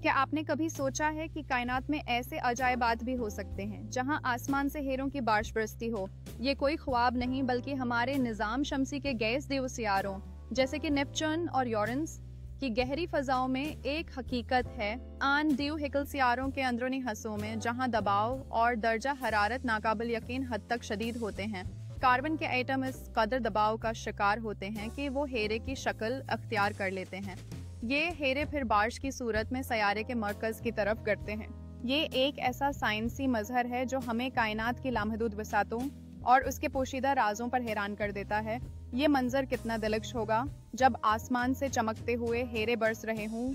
क्या आपने कभी सोचा है कि कायनात में ऐसे अजायबात भी हो सकते हैं जहां आसमान से हीरों की बारिश बरसती हो? ये कोई ख्वाब नहीं बल्कि हमारे निजाम शमसी के गैस देव सियारों जैसे कि नेपच्यून और यूरेनस की गहरी फजाओं में एक हकीकत है। आन दीव हिकल सियारों के अंदरूनी हिस्सों में जहां दबाव और दर्जा हरारत नाकाबिल यकीन हद तक शदीद होते हैं, कार्बन के एटम इस कदर दबाव का शिकार होते हैं कि वो हेरे की शक्ल अख्तियार कर लेते हैं। ये हेरे फिर बारिश की सूरत में सयारे के मरकज की तरफ गिरते हैं। ये एक ऐसा साइंसी मजहर है जो हमें कायनात की लामहदूद वसातों और उसके पोशीदा राजों पर हैरान कर देता है। ये मंजर कितना दिलकश होगा जब आसमान से चमकते हुए हेरे बरस रहे हों।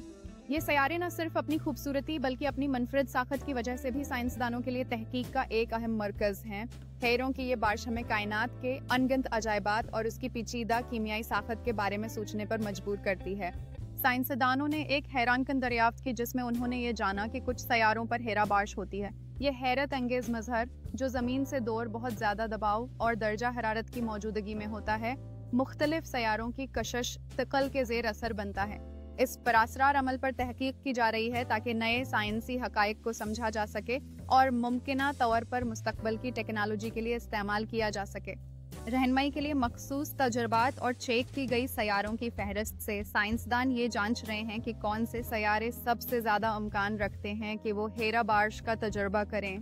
ये सयारे न सिर्फ अपनी खूबसूरती बल्कि अपनी मनफरद साखत की वजह से भी साइंसदानों के लिए तहकीक का एक अहम मरकज हैं। हेरों की ये बारिश हमें कायनात के अनगिनत अजायबात और उसकी पेचीदा कीमियाई साखत के बारे में सोचने पर मजबूर करती है। साइंसदानों ने एक हैरानकुन दरियाफ्त की जिसमें उन्होंने ये जाना कि कुछ सयारों पर हेरा बारिश होती है। ये हैरत अंगेज मजहर जो जमीन से दूर बहुत ज्यादा दबाव और दर्जा हरारत की मौजूदगी में होता है, मुख्तलिफ सयारों की कशिश तकल के जेर असर बनता है। इस परासरार अमल पर तहकीक की जा रही है ताकि नए साइंसी हकायक को समझा जा सके और मुमकिना तौर पर मुस्तकबल की टेक्नोलॉजी के लिए इस्तेमाल किया जा सके। रहनुमाई के लिए मखसूस तजुर्बात और चेक की गई सयारों की फहरिस्त से साइंसदान ये जांच रहे हैं कि कौन से सयारे सबसे ज्यादा इम्कान रखते हैं कि वो हेरा बारिश का तजुर्बा करें।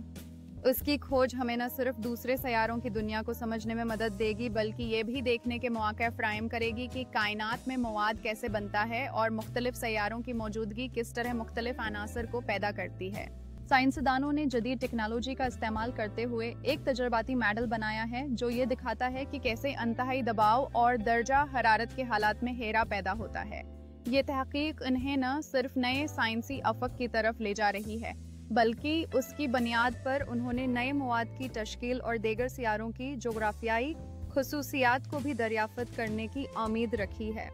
उसकी खोज हमें न सिर्फ दूसरे सयारों की दुनिया को समझने में मदद देगी बल्कि ये भी देखने के मौके फ्राहम करेगी कि कायनात में मवाद कैसे बनता है और मुख्तलिफ सयारों की मौजूदगी किस तरह मुख्तलिफ अनासर को पैदा करती है। साइंसदानों ने जदीद टेक्नोलॉजी का इस्तेमाल करते हुए एक तजर्बाती मॉडल बनाया है जो ये दिखाता है कि कैसे अंतहाई दबाव और दर्जा हरारत के हालात में हेरा पैदा होता है। ये तहकीक उन्हें न सिर्फ नए साइंसी अफक की तरफ ले जा रही है बल्कि उसकी बुनियाद पर उन्होंने नए मवाद की तश्कील और दीगर सियारों की जोग्राफियाई खुसूसियात को भी दरियाफ्त करने की उम्मीद रखी है।